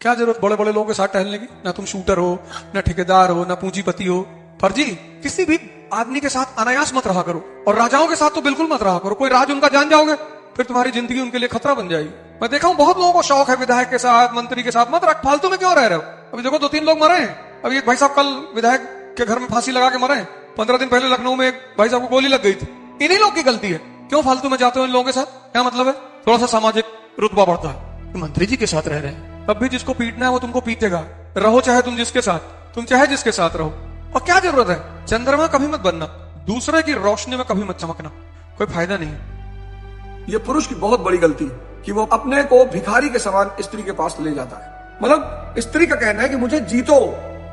क्या जरूरत बड़े बड़े लोगों के साथ टहलने की? ना तुम शूटर हो, ना ठेकेदार हो, ना पूंजीपति हो। फर्जी किसी भी आदमी के साथ अनायास मत रहा करो, और राजाओं के साथ तो बिल्कुल मत रहा करो। कोई राज उनका जान जाओगे फिर तुम्हारी जिंदगी उनके लिए खतरा बन जाएगी। मैं देखा हूं बहुत लोगों को शौक है विधायक के साथ, मंत्री के साथ, मत रख, फालतू में क्यों रह रहे हो? अभी देखो 2-3 लोग मरे हैं। अभी एक भाई साहब कल विधायक के घर में फांसी लगा के मरे हैं। 15 दिन पहले लखनऊ में एक भाई साहब को गोली लग गई थी। इन्हीं लोग की गलती है। क्यों फालतू में जाते हो इन लोगों के साथ? क्या मतलब है? थोड़ा सा सामाजिक रुतबा बढ़ता है। मंत्री जी के साथ रह रहे हैं, तब भी जिसको पीटना है वो तुमको पीटेगा। रहो चाहे तुम जिसके साथ, तुम चाहे जिसके साथ रहो। और क्या जरूरत है? चंद्रमा कभी मत बनना, दूसरे की रोशनी में कभी मत चमकना, कोई फायदा नहीं है। ये पुरुष की बहुत बड़ी गलती है कि वो अपने को भिखारी के समान स्त्री के पास ले जाता है। मतलब स्त्री का कहना है कि मुझे जीतो।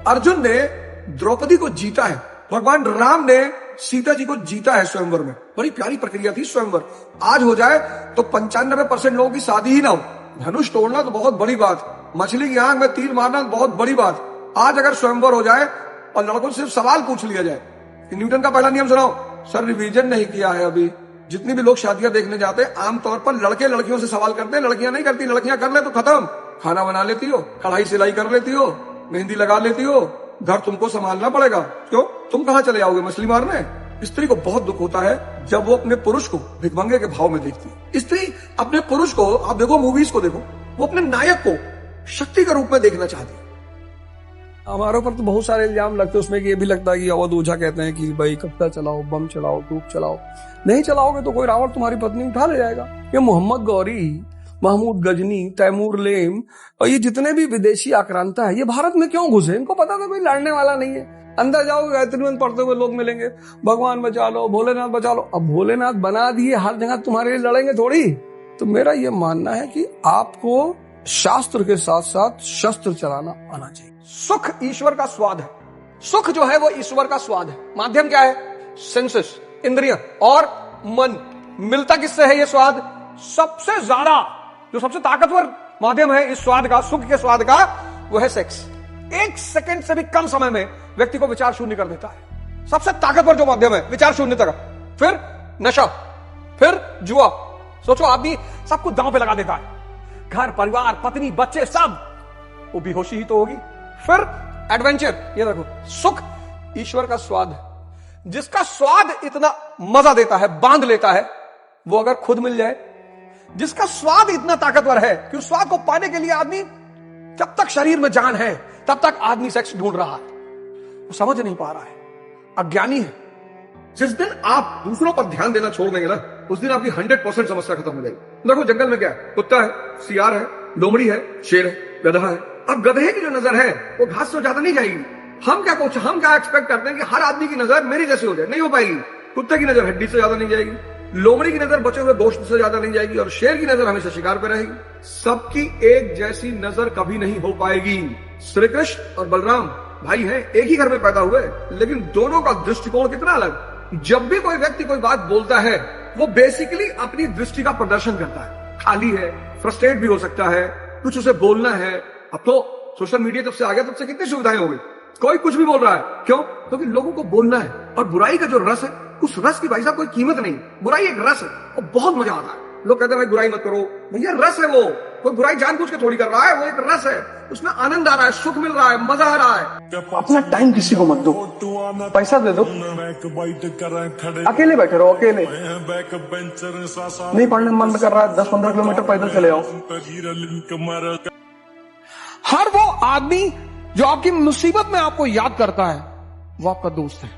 अर्जुन ने द्रौपदी को जीता है, भगवान राम ने सीता जी को जीता है स्वयंवर में। बड़ी प्यारी प्रक्रिया थी स्वयंवर। आज हो जाए तो 95% लोगों की शादी ही ना हो। धनुष तोड़ना तो बहुत बड़ी बात, मछली की आंख में तीर मारना बहुत बड़ी बात। आज अगर स्वयंवर हो जाए और लड़कों से सिर्फ सवाल पूछ लिया जाए कि न्यूटन का पहला नियम सुनाओ, सर रिवीजन नहीं किया है अभी। जितनी भी लोग शादियां देखने जाते हैं आमतौर पर लड़के लड़कियों से सवाल करते हैं, लड़कियां नहीं करती। लड़कियां कर ले तो खत्म, खाना बना लेती हो, कढ़ाई सिलाई कर लेती हो, मेहंदी लगा लेती हो, घर तुमको संभालना पड़ेगा। क्यों? तुम कहां चले जाओगे मछली मारने? स्त्री को बहुत दुख होता है जब वो अपने पुरुष को भिखमंगे के भाव में देखती है। स्त्री अपने पुरुष को, आप देखो मूवीज को देखो, वो अपने नायक को शक्ति के रूप में देखना चाहती है। हमारे ऊपर तो बहुत सारे इल्जाम लगते हैं उसमें कि ये भी लगता है कि अवध ओझा कहते हैं कि भाई कट्टा चलाओ, बम चलाओ, धूप चलाओ। नहीं चलाओगे तो कोई रावण तुम्हारी पत्नी उठा ले जाएगा। ये मोहम्मद गौरी, महमूद गजनी, तैमूर लेम और ये जितने भी विदेशी आक्रांता है, ये भारत में क्यों घुसे? इनको पता था कोई लड़ने वाला नहीं है। अंदर जाओगे गायत्री मंत्र पढ़ते हुए लोग मिलेंगे, भगवान बचा लो, भोलेनाथ बचा लो। अब भोलेनाथ बना दिए, हर जगह तुम्हारे लिए लड़ेंगे थोड़ी। तो मेरा ये मानना है कि आपको शास्त्र के साथ साथ शस्त्र चलाना आना चाहिए। सुख ईश्वर का स्वाद है। सुख जो है वो ईश्वर का स्वाद है। माध्यम क्या है? सेंसेस, इंद्रिय और मन। मिलता किससे है ये स्वाद? सबसे ज्यादा जो सबसे ताकतवर माध्यम है इस स्वाद का, सुख के स्वाद का, वो है सेक्स। 1 सेकंड से भी कम समय में व्यक्ति को विचार शून्य कर देता है। सबसे ताकतवर जो माध्यम है विचार शून्यता का। फिर नशा, फिर जुआ। सोचो आदमी सब कुछ दांव पे लगा देता है, घर परिवार पत्नी बच्चे सब, वो बेहोशी ही तो होगी। फिर एडवेंचर। ये देखो, सुख ईश्वर का स्वाद है। जिसका स्वाद इतना मजा देता है, बांध लेता है, वो अगर खुद मिल जाए, जिसका स्वाद इतना ताकतवर है कि उस स्वाद को पाने के लिए आदमी, जब तक शरीर में जान है तब तक आदमी सेक्स ढूंढ रहा है, वो समझ नहीं पा रहा है, अज्ञानी है। जिस दिन आप दूसरों पर ध्यान देना छोड़ देंगे ना, उस दिन आपकी 100% समस्या खत्म हो जाएगी। देखो जंगल में क्या है? कुत्ता है, सियार है, लोमड़ी है, शेर है, गधा है। अब गधे की जो नजर है वो घास से ज्यादा नहीं जाएगी। हम क्या एक्सपेक्ट करते हैं कि हर आदमी की नजर मेरी जैसी हो जाए? नहीं हो पाएगी। कुत्ते की नजर हड्डी से ज्यादा नहीं जाएगी, लोमड़ी की नजर बचे हुए गोश्त से ज्यादा नहीं जाएगी, और शेर की नजर हमेशा शिकार पे रहेगी। सबकी एक जैसी नजर कभी नहीं हो पाएगी। श्री कृष्ण और बलराम भाई हैं, एक ही घर में पैदा हुए, लेकिन दोनों का दृष्टिकोण कितना अलग। जब भी कोई व्यक्ति कोई बात बोलता है, वो बेसिकली अपनी दृष्टि का प्रदर्शन करता है। खाली है, फ्रस्ट्रेट भी हो सकता है, कुछ उसे बोलना है। अब तो सोशल मीडिया जब से आ गया तब से कितनी सुविधाएं हो गई, कोई कुछ भी बोल रहा है। क्यों? क्योंकि लोगों को बोलना है। और बुराई का जो रस है, उस रस की भाई साहब कोई कीमत नहीं। बुराई एक रस है और बहुत मजा आता है। लोग कहते हैं भाई बुराई मत करो, भैया रस है वो। कोई बुराई जानबूझ के थोड़ी कर रहा है, वो एक रस है, उसमें आनंद आ रहा है, सुख मिल रहा है, मजा आ रहा है। अपना टाइम किसी को मत दो, पैसा दे दो, अकेले बैठे रहो, अकेले। नहीं पढ़ने मन कर रहा है, 10-15 किलोमीटर पैदल चले आओ। हर वो आदमी जो आपकी मुसीबत में आपको याद करता है, वो आपका दोस्त है।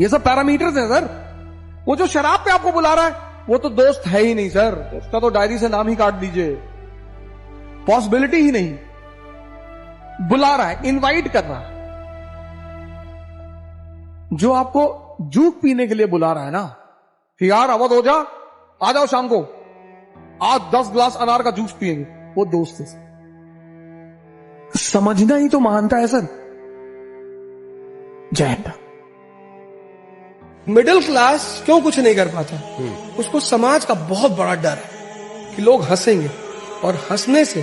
ये सब पैरामीटर्स हैं सर। वो जो शराब पे आपको बुला रहा है, वो तो दोस्त है ही नहीं सर, उसका तो डायरी से नाम ही काट दीजिए, पॉसिबिलिटी ही नहीं। बुला रहा है, इनवाइट कर रहा है। जो आपको जूस पीने के लिए बुला रहा है ना, कि यार अवध ओझा आ जाओ शाम को, आज 10 गिलास अनार का जूस पिएंगे, वो दोस्त है। समझना ही तो महानता है सर। जय हिंद। मिडिल क्लास क्यों कुछ नहीं कर पाता? उसको समाज का बहुत बड़ा डर है कि लोग हंसेंगे, और हंसने से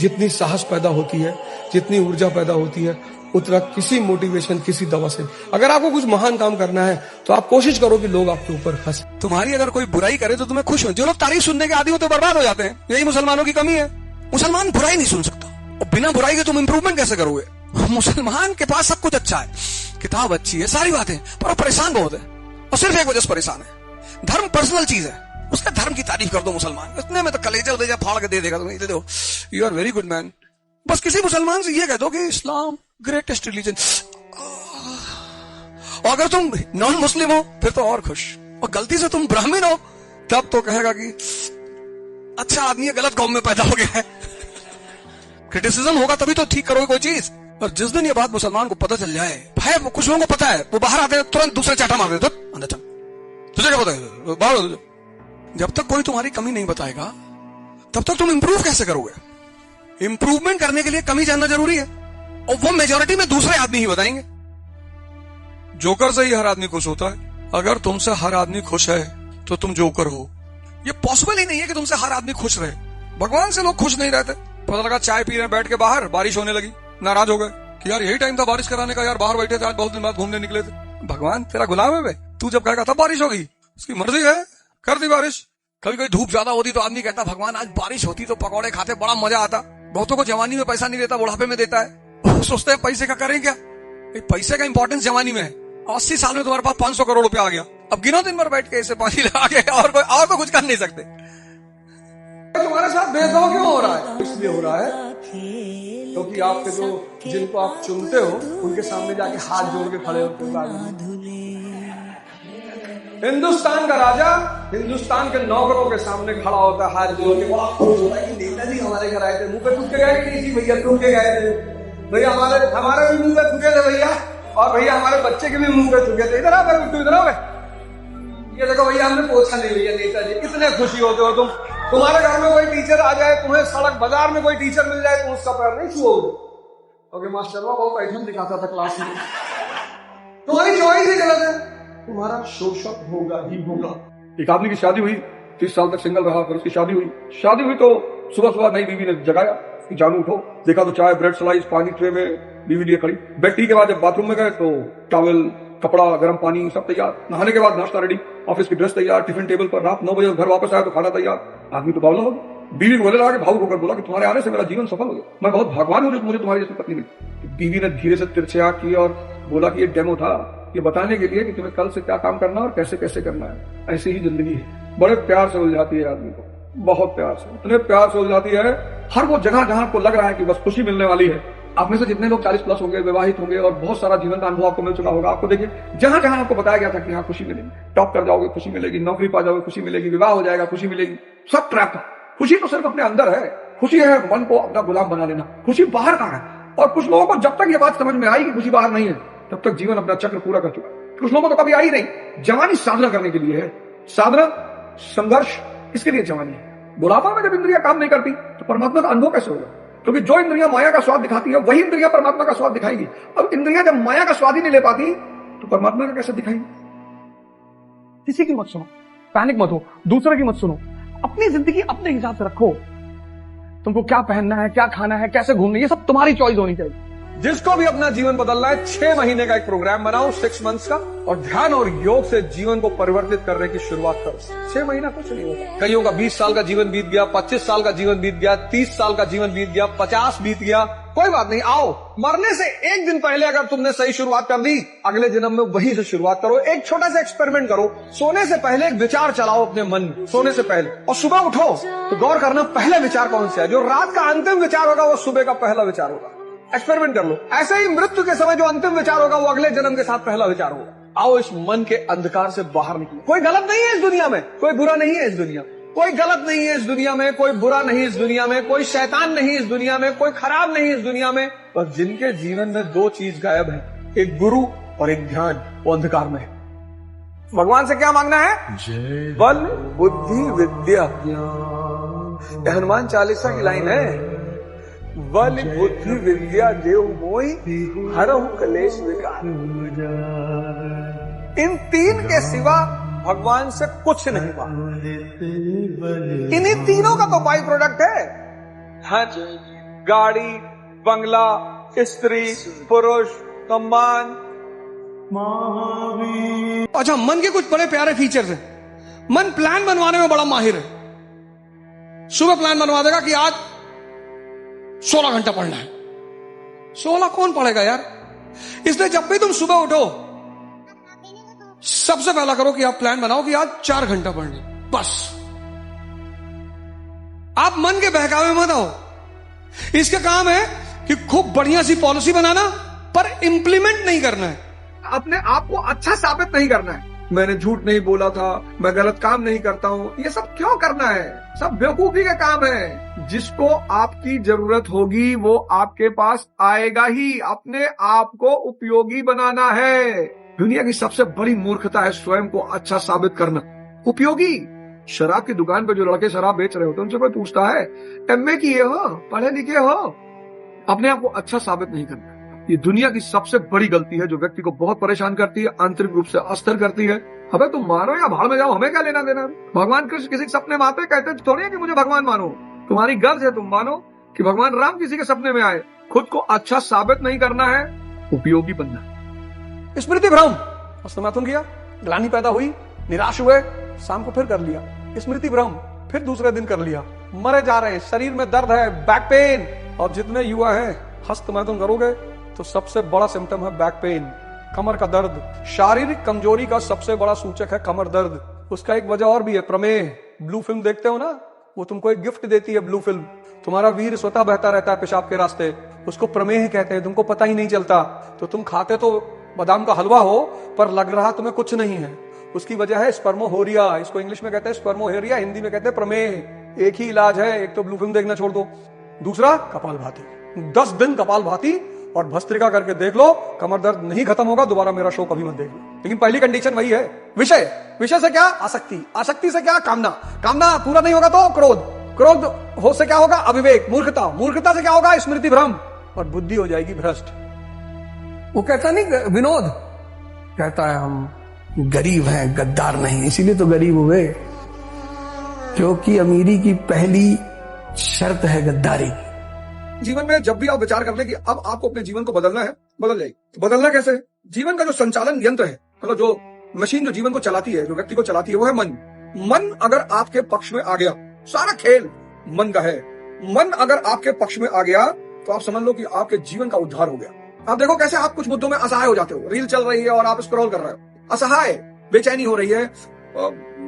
जितनी साहस पैदा होती है, जितनी ऊर्जा पैदा होती है, उतना किसी मोटिवेशन, किसी दवा से। अगर आपको कुछ महान काम करना है तो आप कोशिश करो कि लोग आपके ऊपर हंसे। तुम्हारी अगर कोई बुराई करे तो तुम्हें खुश हो। जो लोग तारीफ सुनने के आदी हो तो बर्बाद हो जाते हैं। यही मुसलमानों की कमी है। मुसलमान बुराई नहीं सुन सकता, और बिना बुराई के तुम इंप्रूवमेंट कैसे करोगे? मुसलमान के पास सब कुछ अच्छा है, किताब अच्छी है, सारी बातें, पर वो परेशान बहुत है, और सिर्फ एक वजह से परेशान है, धर्म पर्सनल चीज है, उसका धर्म की तारीफ कर दो मुसलमान, इतने में तो कलेजा वलेजा फाड़ के दे देगा तुम्हें, दे दो you are very good man. बस किसी मुसलमान से ये कह दो कि इस्लाम ग्रेटेस्ट रिलीजन, और अगर तुम नॉन मुस्लिम हो फिर तो और खुश, और गलती से तुम ब्राह्मण हो तब तो कहेगा कि अच्छा आदमी है, गलत कौम में पैदा हो गया है। क्रिटिसिज्म होगा तभी तो ठीक करोगे कोई चीज। और जिस दिन ये बात मुसलमान को पता चल जाए, भाई कुछ लोगों को पता है, वो बाहर आते हैं तुरंत दूसरे चाटा मार देते, अंदर चल, तुझे क्या पता है, बाहर हो तुझे। जब तक कोई तुम्हारी कमी नहीं बताएगा तब तक तुम इंप्रूव कैसे करोगे? इंप्रूवमेंट करने के लिए कमी जानना जरूरी है, और वो मेजोरिटी में दूसरे आदमी ही बताएंगे। जोकर से ही हर आदमी खुश होता है। अगर तुमसे हर आदमी खुश है तो तुम जोकर हो। ये पॉसिबल ही नहीं है कि तुमसे हर आदमी खुश रहे। भगवान से लोग खुश नहीं रहते। पता लगा चाय पी रहे हैं बैठ के बाहर, बारिश होने लगी, नाराज हो गए कि यार यही टाइम था बारिश कराने का, यार बाहर बैठे थे, आज बहुत दिन बाद घूमने निकले थे। भगवान तेरा गुलाम है बे, तू जब कहेगा तब बारिश होगी, उसकी मर्जी है, कर दी बारिश। कभी कभी धूप ज्यादा होती तो आदमी कहता भगवान आज बारिश होती तो पकौड़े खाते बड़ा मजा आता। बहुतों को जवानी में पैसा नहीं देता, बुढ़ापे में देता है। वो सोचते हैं पैसे का करें क्या, पैसे का इंपॉर्टेंस जवानी में है। 80 साल में तुम्हारे पास 500 करोड़ रुपया आ गया, अब गिनो दिन भर बैठ के ऐसे पानी लगा के, और तो कुछ कर नहीं सकते। तुम्हारे साथ भेदभाव क्यों हो रहा है? इसलिए हो रहा है क्योंकि आपके जो जिनको आप चुनते हो उनके सामने जाके हाथ जोड़ के खड़े होते हो। हिंदुस्तान का राजा हिंदुस्तान के नौकरों के सामने खड़ा होता है, हाथ जोड़ के, बड़ा खुश होता है कि नेताजी हमारे घर आए थे, मुंह पे थूक के गए कि नहीं? भैया थूक के गए थे भैया, हमारे भी मुंह पे थूके थे भैया, और भैया हमारे बच्चे के भी मुंह पे थूके थे। इधर आ तू, इधर आ, ये देखो भैया हमने पूछा नहीं भैया, नेताजी कितने खुशी होते हो तुम। तुम्हारे घर में कोई टीचर आ जाए, तुम्हें सड़क बाजार में कोई टीचर मिल जाए, तुम उसका पैर नहीं छुओगे। ओके मास्टर बहुत आइटम दिखाता था क्लास में। तुम्हारी चॉइस ही गलत है, तुम्हारा शोषक होगा ही होगा। एक आदमी की शादी हुई, 30 साल तक सिंगल रहा, फिर उसकी शादी हुई तो सुबह सुबह नई बीवी ने जगाया कि जानू उठो। देखा तो चाय, ब्रेड स्लाइस, पानी ट्रे में बीवी लिए खड़ी। बेड के बाद जब बाथरूम में गए तो टॉवल, कपड़ा, गर्म पानी सब तैयार। नहाने के बाद नाश्ता रेडी, ऑफिस की ड्रेस तैयार, टिफिन टेबल पर। रात 9 बजे घर वापस आया तो खाना तैयार। आदमी तो बावला हो गया। बीवी को बोले लगा कि भावुक होकर बोला कि तुम्हारे आने से मेरा जीवन सफल हो गया, मैं बहुत भगवान हूँ मुझे तुम्हारी जैसी पत्नी मिली। बीवी ने धीरे से तिरछा की और बोला कि ये डेमो था, ये बताने के लिए कि तुम्हें कल से क्या काम करना और कैसे कैसे करना है। ऐसी ही जिंदगी है। बड़े प्यार से उलझाती है आदमी को, बहुत प्यार से, इतने प्यार से उलझाती है। हर वो जगह जहां आपको लग रहा है कि बस खुशी मिलने वाली है। आप में से जितने लोग 40+ होंगे, विवाहित होंगे और बहुत सारा जीवन का अनुभव आपको मिल चुका होगा, आपको देखिए जहां जहां आपको बताया गया था कि हाँ खुशी मिलेगी, टॉप कर जाओगे खुशी मिलेगी, नौकरी पा जाओगे खुशी मिलेगी, विवाह हो जाएगा खुशी मिलेगी, सब ट्रैप था। खुशी तो सिर्फ अपने अंदर है। खुशी है मन को अपना गुलाम बना लेना। खुशी बाहर का है। और कुछ लोगों को जब तक ये बात समझ में आई कि खुशी बाहर नहीं है, तब तक जीवन अपना चक्र पूरा कर चुका है। कुछ लोगों को कभी आई नहीं। जवानी साधना करने के लिए है। साधना, संघर्ष, इसके लिए जवानी है। बुढ़ापा में जब इंद्रियां काम नहीं करती तो परमात्मा का अनुभव कैसे होगा? क्योंकि जो इंद्रियां माया का स्वाद दिखाती है वही इंद्रियां परमात्मा का स्वाद दिखाएंगी। अब इंद्रियां जब माया का स्वाद ही नहीं ले पाती तो परमात्मा का कैसे दिखाएंगी? किसी की मत सुनो, पैनिक मत हो, दूसरे की मत सुनो। अपनी जिंदगी अपने हिसाब से रखो। तुमको क्या पहनना है, क्या खाना है, कैसे घूमना है, ये सब तुम्हारी चॉइस होनी चाहिए। जिसको भी अपना जीवन बदलना है, 6 महीने का एक प्रोग्राम बनाओ, 6 मंथ्स का, और ध्यान और योग से जीवन को परिवर्तित करने की शुरुआत करो। 6 महीना कुछ नहीं होगा। कईयों का 20 साल का जीवन बीत गया, 25 साल का जीवन बीत गया, 30 साल का जीवन बीत गया, 50 बीत गया। कोई बात नहीं, आओ, मरने से एक दिन पहले अगर तुमने सही शुरुआत कर दी, अगले जन्म में वही से शुरुआत करो। एक छोटा सा एक्सपेरिमेंट करो। सोने से पहले एक विचार चलाओ अपने मन में, सोने से पहले, और सुबह उठो तो गौर करना पहला विचार कौन सा है। जो रात का अंतिम विचार होगा वो सुबह का पहला विचार होगा। एक्सपेरिमेंट कर लो। ऐसे ही मृत्यु के समय जो अंतिम विचार होगा वो अगले जन्म के साथ पहला विचार होगा। आओ इस मन के अंधकार से बाहर निकलो। कोई गलत नहीं है इस दुनिया में, कोई बुरा नहीं है इस दुनिया, कोई गलत नहीं है इस दुनिया में, कोई बुरा नहीं इस दुनिया में, कोई शैतान नहीं इस दुनिया में, कोई खराब नहीं इस दुनिया में। बस जिनके जीवन में 2 चीज गायब है, एक गुरु और एक ध्यान, वो अंधकार में है। भगवान से क्या मांगना है? बल, बुद्धि, विद्या। हनुमान चालीसा की लाइन है, बल बुद्धि विद्या देव मोहि हरहु कलेश विकार। इन 3 के सिवा भगवान से कुछ नहीं मांगा। इन्हीं तीनों का तो बाई प्रोडक्ट है। धन, गाड़ी, बंगला, स्त्री, पुरुष, सम्मान। अच्छा, मन के कुछ बड़े प्यारे फीचर्स हैं। मन प्लान बनवाने में बड़ा माहिर है। सुबह प्लान बनवा देगा कि आज 16 घंटा पढ़ना है। 16 कौन पढ़ेगा यार? इसलिए जब भी तुम सुबह उठो, सबसे पहला करो कि आप प्लान बनाओ कि आज 4 घंटा पढ़ने, बस। आप मन के बहकावे मत आओ। इसका काम है कि खूब बढ़िया सी पॉलिसी बनाना, पर इंप्लीमेंट नहीं करना है। अपने आप को अच्छा साबित नहीं करना है। मैंने झूठ नहीं बोला था, मैं गलत काम नहीं करता हूँ, ये सब क्यों करना है? सब बेवकूफी का काम है। जिसको आपकी जरूरत होगी वो आपके पास आएगा ही। अपने आप को उपयोगी बनाना है। दुनिया की सबसे बड़ी मूर्खता है स्वयं को अच्छा साबित करना। उपयोगी। शराब की दुकान पे जो लड़के शराब बेच रहे होते हैं उनसे कोई पूछता है एमए किए हो, पढ़े लिखे हो? अपने आप को अच्छा साबित नहीं करना। ये दुनिया की सबसे बड़ी गलती है जो व्यक्ति को बहुत परेशान करती है, आंतरिक रूप से अस्थिर करती है। अबे तुम मानो या भाड़ में जाओ, हमें क्या लेना देना? भगवान कृष्ण किसी के सपने में आते कहते थोड़ी है कि मुझे भगवान मानो। तुम्हारी गर्ज है तुम मानो कि भगवान राम किसी के सपने में आए। खुद को अच्छा साबित नहीं करना है, उपयोगी बनना है। स्मृति भ्रम, हस्तमैथुन किया, ग्लानि पैदा हुई, निराश हुए, शाम को फिर कर लिया। स्मृति भ्रम, फिर दूसरे दिन कर लिया। मरे जा रहे हैं, शरीर में दर्द है, बैक पेन। और जितने युवा हैं, हस्तमैथुन करोगे तो सबसे बड़ा सिम्टम है बैक पेन, कमर का दर्द। शारीरिक कमजोरी का सबसे बड़ा सूचक है कमर दर्द। उसका एक वजह और भी है, प्रमेह। ब्लू फिल्म देखते हो ना, वो तुमको एक गिफ्ट देती है ब्लू फिल्म। तुम्हारा वीर स्वतः बहता रहता है पेशाब के रास्ते, उसको प्रमेह कहते हैं, तुमको पता ही नहीं चलता। तो तुम खाते तो बादाम का हलवा हो, पर लग रहा तुम्हें कुछ नहीं है। उसकी वजह है स्पर्मोहोरिया। इसको इंग्लिश में कहते हैं स्पर्मोहेरिया, हिंदी में कहते हैं प्रमेह। एक ही इलाज है, एक तो ब्लू फिल्म देखना छोड़ दो, दूसरा कपालभाति। 10 दिन कपालभाति और भस्त्रिका करके देख लो, कमर दर्द नहीं खत्म होगा। दोबारा मेरा शो कभी मत देख लो। लेकिन पहली कंडीशन वही है, विषय। विषय से क्या? आसक्ति। आसक्ति से क्या? कामना। कामना पूरा नहीं होगा तो क्रोध। क्रोध हो से क्या होगा? अविवेक, मूर्खता। मूर्खता से क्या होगा? स्मृति भ्रम। और बुद्धि हो जाएगी भ्रष्ट। वो कहता नहीं, विनोद कहता है हम गरीब हैं, गद्दार नहीं, इसीलिए तो गरीब हुए, क्योंकि अमीरी की पहली शर्त है गद्दारी। जीवन में जब भी आप विचार कर ले कि अब आपको अपने जीवन को बदलना है, बदल जाएगी। तो बदलना कैसे है? जीवन का जो संचालन यंत्र है, मतलब जो मशीन जो जीवन को चलाती है, जो व्यक्ति को चलाती है, वो है मन। मन अगर आपके पक्ष में आ गया, सारा खेल मन का है। मन अगर आपके पक्ष में आ गया तो आप समझ लो कि आपके जीवन का उद्धार हो गया। आप देखो कैसे आप कुछ मुद्दों में असहाय हो जाते हो। रील चल रही है और आप स्क्रॉल कर रहे हो, असहाय, बेचैनी हो रही है,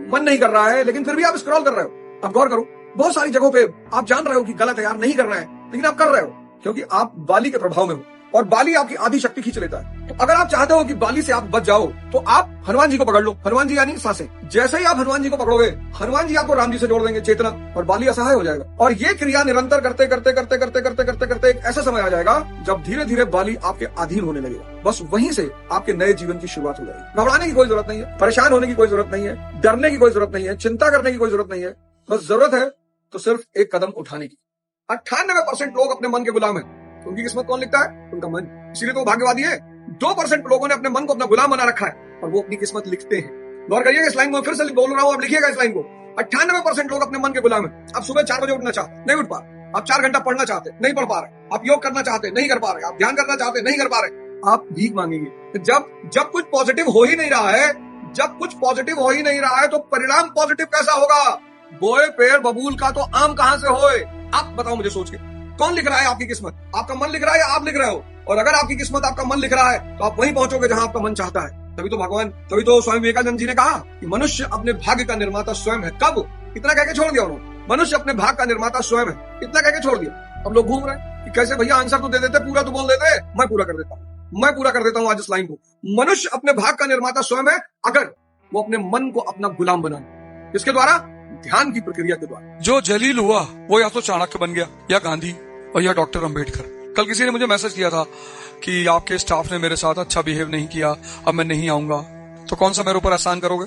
मन नहीं कर रहा है, लेकिन फिर भी आप स्क्रॉल कर रहे हो। आप गौर करो, बहुत सारी जगहों पे आप जान रहे हो कि गलत है यार, नहीं करना है, लेकिन आप कर रहे हो क्योंकि आप बाली के प्रभाव में हो, और बाली आपकी आधी शक्ति खींच लेता है। तो अगर आप चाहते हो कि बाली से आप बच जाओ तो आप हनुमान जी को पकड़ लो। हनुमान जी यानी सांसें। जैसे ही आप हनुमान जी को पकड़ोगे, हनुमान जी आपको राम जी से जोड़ देंगे, चेतना, और बाली असहाय हो जाएगा। और ये क्रिया निरंतर करते करते करते करते करते करते करते एक ऐसा समय आ जाएगा जब धीरे धीरे बाली आपके अधीन होने लगेगा। बस वहीं से आपके नए जीवन की शुरुआत हो जाएगी। घबराने की कोई जरूरत नहीं है, परेशान होने की कोई जरूरत नहीं है, डरने की कोई जरूरत नहीं है, चिंता करने की कोई जरूरत नहीं है। बस जरूरत है तो सिर्फ एक कदम उठाने की। 98% लोग अपने मन के गुलाम हैं। तो उनकी किस्मत कौन लिखता है? उनका मन। इसीलिए तो भाग्यवादी है। 2% लोगों ने अपने मन को अपना गुलाम बना रखा है और वो अपनी किस्मत लिखते हैं। गौर करिएगा इस लाइन को, फिर से बोल रहा हूं, आप लिखिएगा इस लाइन को। 98% लोग अपने मन के गुलाम हैं। आप सुबह 4 बजे उठना चाहते, नहीं उठ पा रहे। आप 4 घंटा पढ़ना चाहते, नहीं पढ़ पा रहे। आप योग करना चाहते, नहीं कर पा रहे। आप ध्यान करना चाहते, नहीं कर पा रहे। आप भीख मांगेंगे। जब कुछ पॉजिटिव हो ही नहीं रहा है, जब कुछ पॉजिटिव हो ही नहीं रहा है तो परिणाम पॉजिटिव कैसा होगा? बोए पेड़ बबूल का तो आम कहां से होए? आप बताओ मुझे सोच के, कौन लिख रहा है आपकी किस्मत? आपका मन लिख रहा है या आप लिख रहे हो? और अगर आपकी किस्मत आपका मन लिख रहा है तो आप वहीं पहुंचोगे जहां आपका मन चाहता है। तभी तो स्वामी विवेकानंद जी ने कहा कि मनुष्य अपने भाग्य का निर्माता स्वयं है। कब? इतना कहकर छोड़ दिया उन्होंने, मनुष्य अपने भाग्य का निर्माता स्वयं है। इतना कहकर छोड़ दिया। अब लोग घूम रहे हैं कि कैसे भैया आंसर तो दे देते, पूरा तो बोल देते। मैं पूरा कर देता हूं आज इस लाइन को। मनुष्य अपने भाग्य का निर्माता स्वयं है अगर वो अपने मन को अपना गुलाम बनाए। इसके द्वारा, ध्यान की प्रक्रिया के द्वारा। जो जलील हुआ वो या तो चाणक्य बन गया, या गांधी, और या डॉक्टर अंबेडकर। कल किसी ने मुझे मैसेज किया था कि आपके स्टाफ ने मेरे साथ अच्छा बिहेव नहीं किया, अब मैं नहीं आऊंगा। तो कौन सा मेरे ऊपर एहसान करोगे?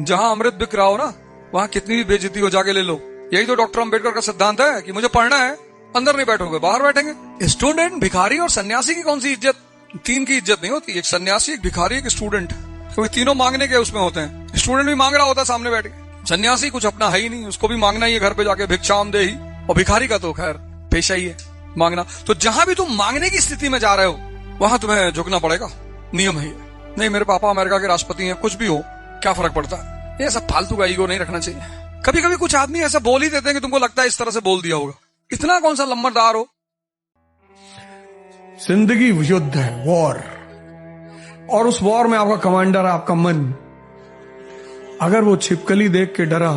जहां अमृत बिक रहा हो ना, वहां कितनी भी बेइज्जती हो जाके ले लो। यही तो डॉक्टर अंबेडकर का सिद्धांत है कि मुझे पढ़ना है, अंदर नहीं बैठोगे, बाहर बैठेंगे। स्टूडेंट, भिखारी और सन्यासी की कौन सी इज्जत? 3 की इज्जत नहीं होती, एक सन्यासी, एक भिखारी, एक स्टूडेंट। क्योंकि तीनों मांगने के उसमें होते हैं। स्टूडेंट भी मांग रहा होता है सामने बैठ के, सन्यासी कुछ अपना है ही नहीं, उसको भी मांगना ही है घर पे जाके, भिक्षाम दे ही। और भिखारी का तो खैर पेशा ही है मांगना। तो जहां भी तुम मांगने की स्थिति में जा रहे हो वहां तुम्हें झुकना पड़ेगा, नियम है ये। नहीं मेरे पापा अमेरिका के राष्ट्रपति हैं, कुछ भी हो, क्या फर्क पड़ता है? ये सब फालतू का ईगो नहीं रखना चाहिए। कभी कभी कुछ आदमी ऐसा बोल ही देते हैं कि तुमको लगता है इस तरह से बोल दिया होगा। इतना कौन सा लम्बरदार हो जिंदगी युद्ध है, वॉर। और उस वॉर में आपका कमांडर है आपका मन। अगर वो छिपकली देख के डरा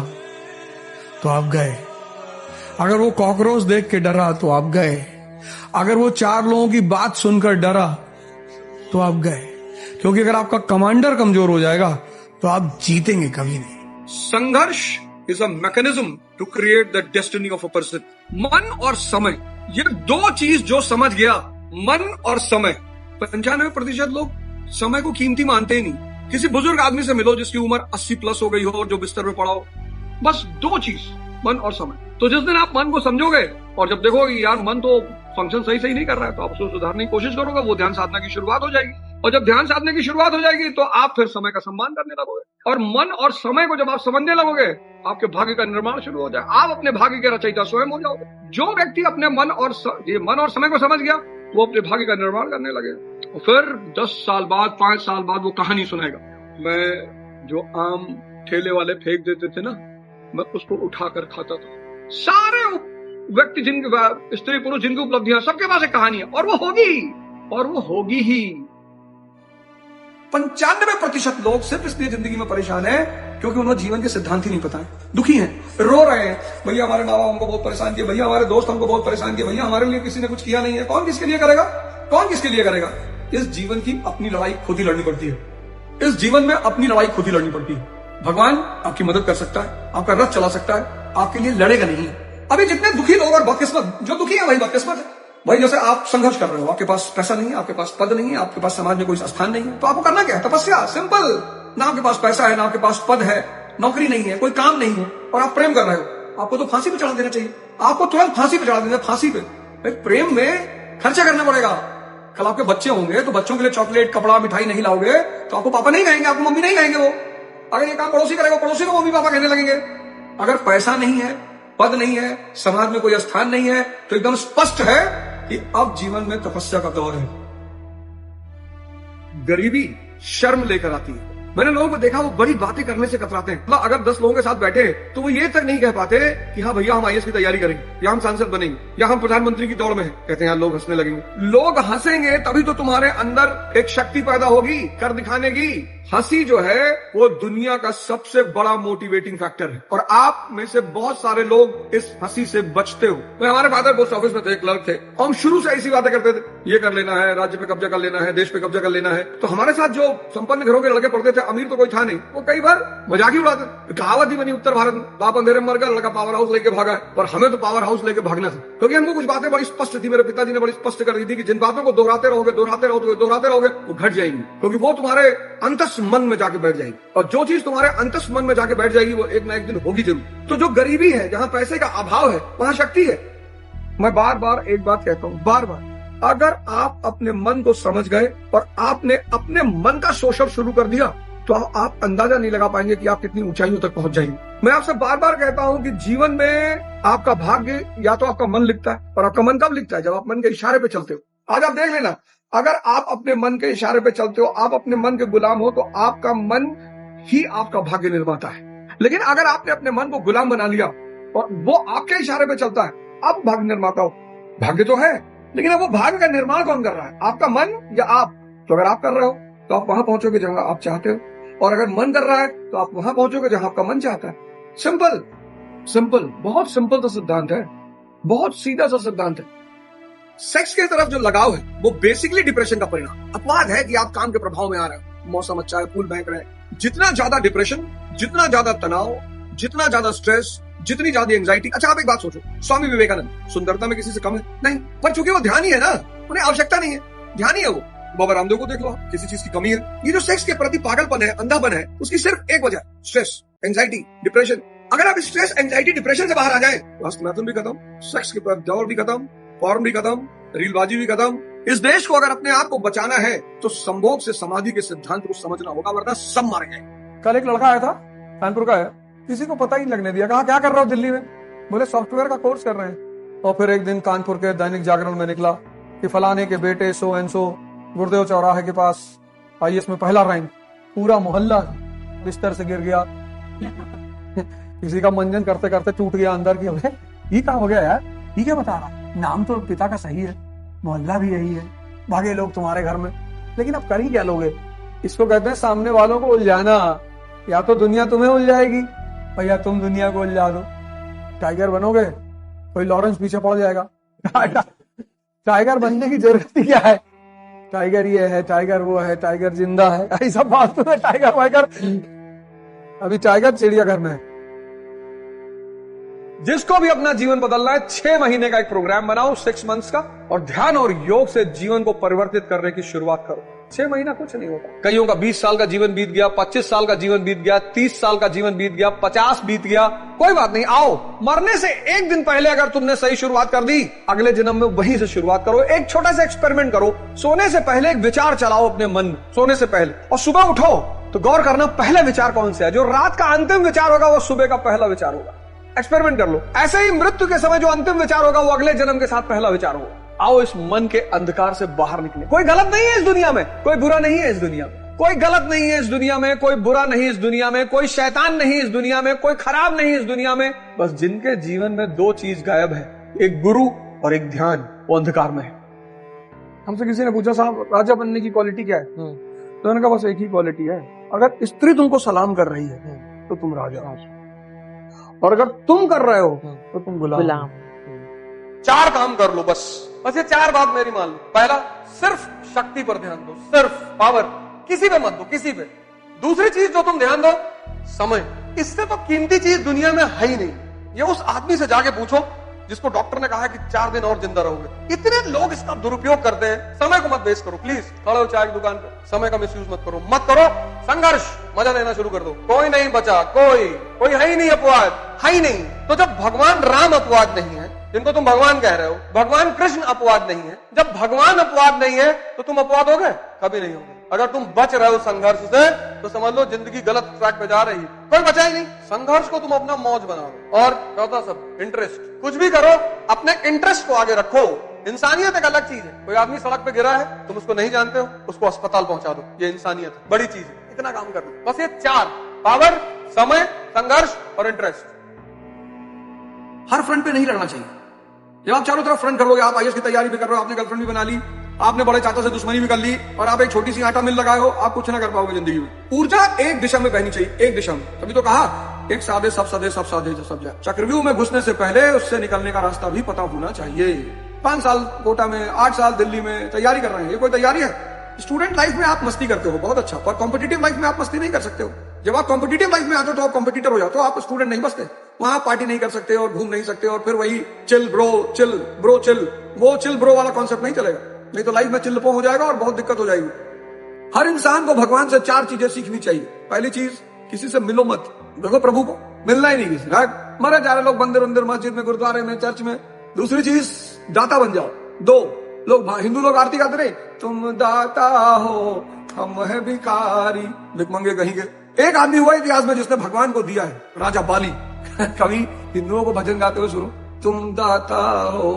तो आप गए, अगर वो कॉकरोच देख के डरा तो आप गए, अगर वो 4 लोगों की बात सुनकर डरा तो आप गए। क्योंकि अगर आपका कमांडर कमजोर हो जाएगा तो आप जीतेंगे कभी नहीं। संघर्ष is a mechanism to create the destiny of a person. मन और समय, ये 2 चीज जो समझ गया, मन और समय। 95% लोग समय को कीमती मानते ही नहीं। किसी बुजुर्ग आदमी से मिलो जिसकी उम्र 80 प्लस हो गई हो और जो बिस्तर पे पड़ा हो, बस 2 चीज, मन और समय। तो जिस दिन आप मन को समझोगे और जब देखोगे यार मन तो फंक्शन सही नहीं कर रहा है, तो आप उसको सुधारने की कोशिश करोगे, वो ध्यान साधना की शुरुआत हो जाएगी। और जब ध्यान साधने की शुरुआत हो जाएगी तो आप फिर समय का सम्मान करने लगोगे। और मन और समय को जब आप समझने लगोगे, आपके भाग्य का निर्माण शुरू हो जाए। आप अपने भाग्य के रचयिता स्वयं हो जाओगे। जो व्यक्ति अपने मन और समय को समझ गया, वो अपने भाग्य का निर्माण करने लगे। और फिर 10 साल बाद, 5 साल बाद वो कहानी सुनाएगा, मैं जो आम ठेले वाले फेंक देते थे ना, मैं उसको उठाकर खाता था। सारे व्यक्ति जिनके, स्त्री पुरुष जिनकी उपलब्धियां, सबके पास एक कहानी है, और वो होगी ही। 95% लोग सिर्फ इसलिए जिंदगी में परेशान है क्योंकि उन्हें जीवन के सिद्धांत ही नहीं पता है, दुखी हैं, रो रहे हैं, भैया हमारे माँ बाप हमको बहुत परेशान किए, भैया हमारे दोस्त हमको बहुत परेशान किए, भैया हमारे लिए किसी ने कुछ किया नहीं है। कौन किसके लिए करेगा? कौन किसके लिए करेगा? इस जीवन की अपनी लड़ाई खुद ही लड़नी पड़ती है। इस जीवन में अपनी लड़ाई खुद ही लड़नी पड़ती है। भगवान आपकी मदद कर सकता है, आपका रथ चला सकता है, आपके लिए लड़ेगा नहीं। अभी जितने दुखी लोग और बदकिस्मत, जो दुखी है वही बदकिस्मत है। भाई जैसे आप संघर्ष कर रहे हो, आपके पास पैसा नहीं है, आपके पास पद नहीं है, आपके पास समाज में कोई स्थान नहीं है, तो आपको करना क्या है? तपस्या, सिंपल। ना आपके पास पैसा है, ना आपके पास पद है, नौकरी नहीं है, कोई काम नहीं है, और आप प्रेम कर रहे हो, आपको तो फांसी पे चढ़ा देना चाहिए। आपको तुरंत फांसी पे चढ़ा देना, फांसी पे। भाई प्रेम में खर्चा करना पड़ेगा। कल आपके बच्चे होंगे तो बच्चों के लिए चॉकलेट, कपड़ा, मिठाई नहीं लाओगे तो आपको पापा नहीं कहेंगे, आपको मम्मी नहीं कहेंगे। वो अगर ये काम पड़ोसी करेगा, पड़ोसी को मम्मी पापा कहने लगेंगे। अगर पैसा नहीं है, पद नहीं है, समाज में कोई स्थान नहीं है, तो एकदम स्पष्ट है कि अब जीवन में तपस्या का दौर है। गरीबी शर्म लेकर आती है। मैंने लोगों को देखा, वो बड़ी बातें करने से कतराते हैं। मतलब अगर 10 लोगों के साथ बैठे तो वो ये तक नहीं कह पाते कि हाँ भैया हम IAS की तैयारी करेंगे, या हम सांसद बनेंगे, या हम प्रधानमंत्री की दौड़ में हैं। कहते हैं यार लोग हंसने लगेंगे। लोग हंसेंगे तभी तो तुम्हारे अंदर एक शक्ति पैदा होगी कर दिखाने की। हंसी जो है वो दुनिया का सबसे बड़ा मोटिवेटिंग फैक्टर है, और आप में से बहुत सारे लोग इस हंसी से बचते हो। मैं हमारे फादर पोस्ट ऑफिस में थे, क्लर्क थे, हम शुरू से ऐसी बातें करते थे, ये कर लेना है, राज्य पे कब्जा कर लेना है, देश पे कब्जा कर लेना है। तो हमारे साथ जो संपन्न घरों के लड़के पढ़ते थे, अमीर तो कोई था नहीं, वो कई बार मजाक ही उड़ाते। कहावत ही बनी उत्तर भारत में, बाप अंधेरे में मर गया, लड़का पावर हाउस लेके भागा। और हमें तो पावर हाउस लेके भागना था, क्योंकि हमको कुछ बातें बड़ी स्पष्ट थी। मेरे पिताजी ने बड़ी स्पष्ट कर दी थी कि जिन बातों को दोहराते रहोगे वो घट जाएंगी, क्योंकि वो तुम्हारे अंतस मन में जाके बैठ जाएगी। और जो चीज तुम्हारे अंतस मन में जाके बैठ जाएगी वो एक ना एक दिन होगी जरूर। तो जो गरीबी है, जहां पैसे का अभाव है, वहां शक्ति है। मैं बार बार एक बात कहता हूं, बार बार, अगर आप अपने मन को समझ गए और आपने अपने मन का शोषण शुरू कर दिया, तो आप अंदाजा नहीं लगा पाएंगे कि आप कितनी ऊंचाइयों तक पहुंच जाएंगे। मैं आपसे बार बार कहता हूं कि जीवन में आपका भाग्य या तो आपका मन लिखता है, और आपका मन कब लिखता है? जब आप मन के इशारे पे चलते हो। आज आप देख लेना, अगर आप अपने मन के इशारे पे चलते हो, आप अपने मन के गुलाम हो, तो आपका मन ही आपका भाग्य निर्माता है। लेकिन अगर आपने अपने मन को गुलाम बना लिया और वो आपके इशारे पे चलता है, आप भाग्य निर्माता हो। भाग्य तो है, लेकिन अब वो भाग्य का निर्माण कौन कर रहा है? आपका मन या आप? तो अगर आप कर रहे हो तो आप वहां पहुंचोगे जहां आप चाहते हो, और अगर मन कर रहा है तो आप वहां पहुंचोगे जहां आपका मन चाहता है। सिंपल सिंपल, बहुत सिंपल सा सिद्धांत है, बहुत सीधा सा सिद्धांत है। सेक्स की तरफ जो लगाव है वो बेसिकली डिप्रेशन का परिणाम। अपवाद है कि आप काम के प्रभाव में आ रहे हो, मौसम अच्छा है, फूल महक रहे हैं। जितना ज्यादा डिप्रेशन, जितना ज्यादा तनाव, जितना ज्यादा स्ट्रेस, जितनी ज्यादा एंजाइटी। अच्छा आप एक बात सोचो, स्वामी विवेकानंद सुंदरता में किसी से कम है? नहीं, पर चूंकि वो ध्यानी है ना, उन्हें आवश्यकता नहीं है, ध्यानी है वो। बाबा रामदेव को देख लो, किसी चीज की कमी है। ये जो सेक्स के प्रति पागलपन है, अंधापन है, उसकी सिर्फ एक वजह, स्ट्रेस, एंजाइटी, डिप्रेशन। अगर आप स्ट्रेस, एंजाइटी, डिप्रेशन से बाहर आ जाएं, तो हस्तमैथुन भी खत्म, सेक्स के प्रति दौड़ भी खत्म, फॉर्म भी खत्म, रीलबाजी भी खत्म। इस देश को अगर अपने आप को बचाना है तो संभोग से समाधि के सिद्धांत को समझना होगा, वरना सब मारे जाएंगे। कल एक लड़का आया था, कानपुर का है, किसी को पता ही लगने दिया। कहा क्या कर रहे हो दिल्ली में? बोले सॉफ्टवेयर का कोर्स कर रहे हैं। और फिर एक दिन कानपुर के दैनिक जागरण में निकला कि फलाने के बेटे सो एंड सो गुरुदेव चौराहे के पास IAS में पहला रैंक, पूरा मोहल्ला बिस्तर से गिर गया। किसी का मंजन करते करते टूट गया अंदर की, ये क्या हो गया यार, ये क्या बता रहा? नाम तो पिता का सही है, मोहल्ला भी यही है, भागे लोग तुम्हारे घर में, लेकिन अब कर ही क्या लोगे? इसको कहते हैं सामने वालों को उलझाना। या तो दुनिया तुम्हें उलझाएगी और या तुम दुनिया को उलझा दो। टाइगर बनोगे, कोई लॉरेंस पीछे पड़ जाएगा। टाइगर बनने की जरूरत ही क्या है? टाइगर ये है, टाइगर वो है, टाइगर जिंदा है, ऐसा फालतू में टाइगर वाइगर। अभी टाइगर चिड़ियाघर में है। जिसको भी अपना जीवन बदलना है, 6 महीने का एक प्रोग्राम बनाओ, 6 मंथ्स का, और ध्यान और योग से जीवन को परिवर्तित करने की शुरुआत करो। 6 महीना कुछ नहीं होता। कईयों का 20 साल का जीवन बीत गया, 25 साल का जीवन बीत गया, 30 साल का जीवन बीत गया, 50 बीत गया, कोई बात नहीं। आओ, मरने से एक दिन पहले अगर तुमने सही शुरुआत कर दी, अगले जन्म में वहीं से शुरुआत करो। एक छोटा सा एक्सपेरिमेंट करो। सोने से पहले एक विचार चलाओ अपने मन में, सोने से पहले, और सुबह उठो तो गौर करना पहला विचार कौन सा है। जो रात का अंतिम विचार होगा वो सुबह का पहला विचार होगा। एक्सपेरिमेंट कर लो। ऐसे ही मृत्यु के समय जो अंतिम विचार होगा वो अगले जन्म के साथ पहला विचार होगा। आओ, इस मन के अंधकार से बाहर निकले। कोई गलत नहीं है इस दुनिया में, कोई बुरा नहीं है इस दुनिया में, कोई गलत नहीं है इस दुनिया में, कोई बुरा नहीं इस दुनिया में, कोई शैतान नहीं इस दुनिया में, कोई खराब नहीं इस दुनिया में। बस जिनके जीवन में 2 चीज गायब है, एक गुरु और एक ध्यान, वो अंधकार में है। हमसे किसी ने पूछा, साहब राजा बनने की क्वालिटी क्या है? तो मैंने कहा बस एक ही क्वालिटी है, अगर स्त्री तुमको सलाम कर रही है तो तुम राजा, और अगर तुम कर रहे हो तो तुम गुलाम। 4 काम कर लो बस ये 4 बात मेरी मान लो। पहला, सिर्फ शक्ति पर ध्यान दो, सिर्फ पावर, किसी पे मत दो, किसी पे। दूसरी चीज जो तुम ध्यान दो, समय। इससे तो कीमती चीज दुनिया में है ही नहीं। ये उस आदमी से जाके पूछो जिसको डॉक्टर ने कहा है कि 4 दिन और जिंदा रहोगे। इतने लोग इसका दुरुपयोग करते हैं। समय को मत वेस्ट करो प्लीज। खड़े हो चाय की दुकान पर, समय का मिसयूज मत करो। संघर्ष, मजा लेना शुरू कर दो। कोई नहीं बचा, कोई है ही नहीं अपवाद, है ही नहीं। तो जब भगवान राम अपवाद नहीं है, जिनको तुम भगवान कह रहे हो, भगवान कृष्ण अपवाद नहीं है, जब भगवान अपवाद नहीं है तो तुम अपवाद हो गए? कभी नहीं होगे। अगर तुम बच रहे हो संघर्ष से तो समझ लो जिंदगी गलत ट्रैक पे जा रही है। कोई बचा ही नहीं। संघर्ष को तुम अपना मौज बनाओ। और चौथा सब, इंटरेस्ट। कुछ भी करो, अपने इंटरेस्ट को आगे रखो। इंसानियत एक अलग चीज है। कोई आदमी सड़क पे गिरा है, तुम उसको नहीं जानते हो, उसको अस्पताल पहुंचा दो, ये इंसानियत है, बड़ी चीज है। इतना काम कर लो बस। ये 4, पावर, समय, संघर्ष और इंटरेस्ट। हर फ्रंट पे नहीं लड़ना चाहिए। जब आप चारों तरफ फ्रंट करोगे, आप आईएएस की तैयारी भी कर रहे हो, आपने गर्लफ्रेंड भी बना ली, आपने बड़े चाचा से दुश्मनी भी कर ली, और आप एक छोटी सी आटा मिल लगाए हो, आप कुछ ना कर पाओगे जिंदगी में। ऊर्जा एक दिशा में बहनी चाहिए, एक दिशा में। तभी तो कहा, एक साधे सब सदे, सब साधे सब जाए। चक्रव्यूह में घुसने से पहले उससे निकलने का रास्ता भी पता होना चाहिए। 5 साल कोटा में, 8 साल दिल्ली में तैयारी कर रहे हैं, ये कोई तैयारी है? स्टूडेंट लाइफ में आप मस्ती करते हो, बहुत अच्छा, पर कॉम्पिटिटिव लाइफ में आप मस्ती नहीं कर सकते हो। जब आप कॉम्पिटिटिव लाइफ में आते हो तो आप कॉम्पिटिटर हो जाते हो, आप स्टूडेंट नहीं बचते। वहां पार्टी नहीं कर सकते और घूम नहीं सकते, और फिर वही चिल ब्रो चिल, वो चिल ब्रो वाला कॉन्सेप्ट नहीं चलेगा। नहीं तो लाइफ में चिल्लपो हो जाएगा और बहुत दिक्कत हो जाएगी। हर इंसान को भगवान से 4 चीजें सीखनी चाहिए। पहली चीज, किसी से मिलो मत। देखो, प्रभु को मिलना ही नहीं किसी। मरे जा रहे लोग मंदिर मस्जिद में, गुरुद्वारे में, चर्च में। दूसरी चीज, दाता बन जाओ। 2 लोग, हिंदू लोग आरती गाते रहे, तुम दाता हो हम है भिखारी, भिखमंगे कहीं के। एक आदमी हुआ इतिहास में जिसने भगवान को दिया है, राजा बाली। कभी हिंदुओं को भजन गाते हुए सुनो, तुम दाता हो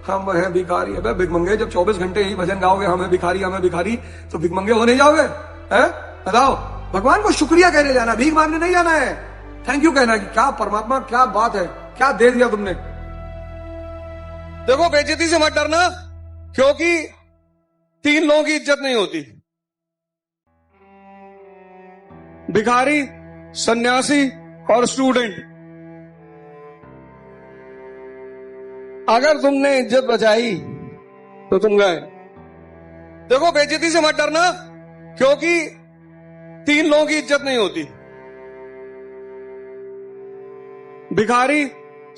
हम है भिखारी। अबे भिखमंगे, जब 24 घंटे ही भजन गाओगे हमें भिखारी, तो भिखमंगे हो नहीं जाओगे? बताओ, भगवान को शुक्रिया कहने जाना, भीख मांगने नहीं जाना है। थैंक यू कहना कि क्या परमात्मा, क्या बात है, क्या दे दिया तुमने। देखो, बेइज्जती से मत डरना, क्योंकि 3 लोगों की इज्जत नहीं होती, भिखारी, सन्यासी और स्टूडेंट। अगर तुमने इज्जत बचाई तो तुम गए। देखो, बेइज्जती से मत डरना, क्योंकि 3 लोगों की इज्जत नहीं होती, भिखारी,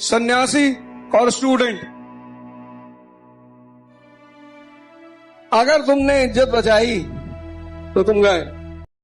सन्यासी और स्टूडेंट। अगर तुमने इज्जत बचाई तो तुम गए।